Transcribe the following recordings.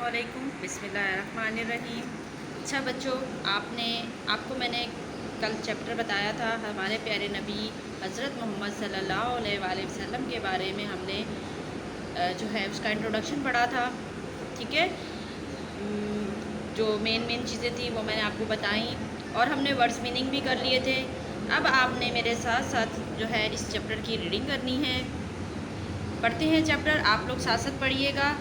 अस्सलामुअलैकुम बिस्मिल्लाहिर्रहमानिर्रहीम। अच्छा बच्चों, आपको मैंने कल चैप्टर बताया था हमारे प्यारे नबी हज़रत मोहम्मद सल्लल्लाहु अलैहि वसल्लम के बारे में। हमने जो है उसका इंट्रोडक्शन पढ़ा था। ठीक है, जो मेन चीज़ें थी वो मैंने आपको बताई और हमने वर्ड्स मीनिंग भी कर लिए थे। अब आपने मेरे साथ साथ जो है इस चैप्टर की रीडिंग करनी है। पढ़ते हैं चैप्टर, आप लोग साथ साथ पढ़िएगा।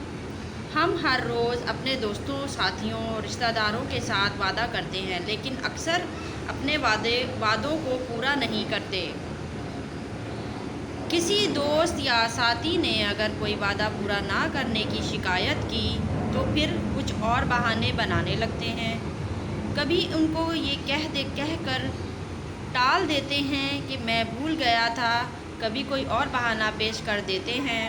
हम हर रोज़ अपने दोस्तों, साथियों, रिश्तेदारों के साथ वादा करते हैं, लेकिन अक्सर अपने वादों को पूरा नहीं करते। किसी दोस्त या साथी ने अगर कोई वादा पूरा ना करने की शिकायत की तो फिर कुछ और बहाने बनाने लगते हैं। कभी उनको ये कह कर टाल देते हैं कि मैं भूल गया था, कभी कोई और बहाना पेश कर देते हैं।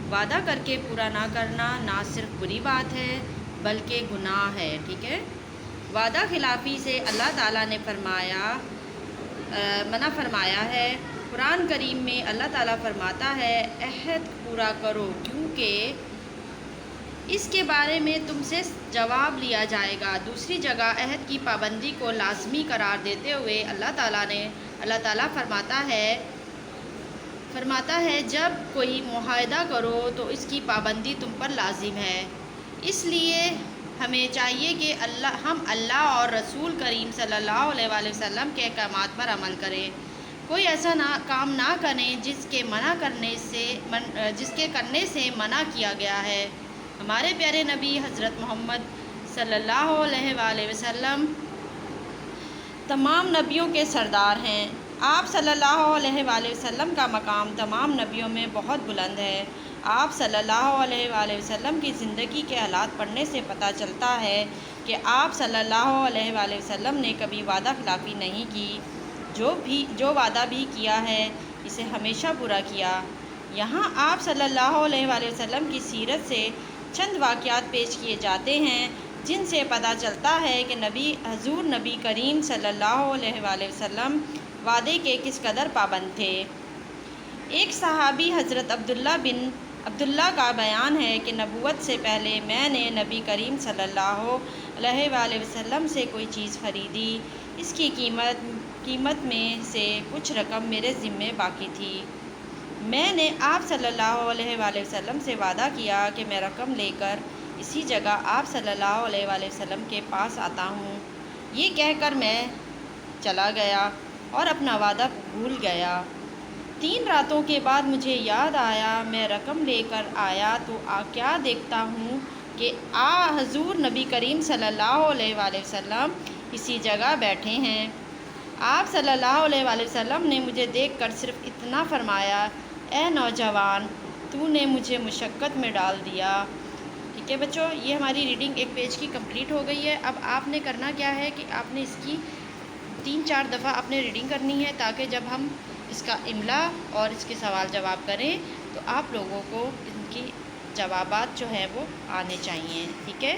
वादा करके पूरा ना करना ना सिर्फ बुरी बात है बल्कि गुनाह है। ठीक है, वादा खिलाफ़ी से अल्लाह ताला ने मना फरमाया है। कुरान करीम में अल्लाह ताला फरमाता है, अहद पूरा करो क्योंकि इसके बारे में तुमसे जवाब लिया जाएगा। दूसरी जगह अहद की पाबंदी को लाजमी करार देते हुए अल्लाह ताला फरमाता है जब कोई मुआहदा करो तो इसकी पाबंदी तुम पर लाजिम है। इसलिए हमें चाहिए कि हम अल्लाह और रसूल करीम सल्लल्लाहु अलैहि वसल्लम के अहकामात पर अमल करें। कोई ऐसा काम ना करें जिसके करने से मना किया गया है। हमारे प्यारे नबी हज़रत मोहम्मद सल्लल्लाहु अलैहि वसल्लम तमाम नबियों के सरदार हैं। आप सल्लल्लाहु अलैहि वसल्लम का मकाम तमाम नबियों में बहुत बुलंद है। आप सल्लल्लाहु अलैहि वसल्लम की ज़िंदगी के हालात पढ़ने से पता चलता है कि आप सल्लल्लाहु अलैहि वसल्लम ने कभी वादा खिलाफ़ी नहीं की। जो वादा भी किया है इसे हमेशा पूरा किया। यहाँ आप सल्लल्लाहु अलैहि वसल्लम की सीरत से चंद वाक़यात पेश किए जाते हैं जिनसे पता चलता है कि हज़ूर नबी करीम सल्लल्लाहु अलैहि वसल्लम वादे के किस कदर पाबंद थे। एक सहाबी हज़रत अब्दुल्ला का बयान है कि नबूवत से पहले मैंने नबी करीम सल्लल्लाहु अलैहि वसल्लम से कोई चीज़ ख़रीदी। इसकी कीमत में से कुछ रकम मेरे ज़िम्मे बाकी थी। मैंने आप सल्लल्लाहु अलैहि वसल्लम से वादा किया कि मैं रकम लेकर इसी जगह आप सल्लल्लाहु अलैहि वसल्लम के पास आता हूँ। ये कहकर मैं चला गया और अपना वादा भूल गया। 3 रातों के बाद मुझे याद आया, मैं रकम लेकर आया तो क्या देखता हूँ कि हज़ूर नबी करीम सल्लल्लाहु अलैहि वसल्लम इसी जगह बैठे हैं। आप सल्लल्लाहु अलैहि वसल्लम ने मुझे देखकर सिर्फ इतना फरमाया, ए नौजवान, तूने मुझे मुशक्क़त में डाल दिया। ठीक है बच्चों, ये हमारी रीडिंग एक पेज की कंप्लीट हो गई है। अब आपने करना क्या है कि आपने इसकी 3-4 दफ़ा आपने रीडिंग करनी है ताकि जब हम इसका इमला और इसके सवाल जवाब करें तो आप लोगों को इनकी जवाबात जो है वो आने चाहिए। ठीक है।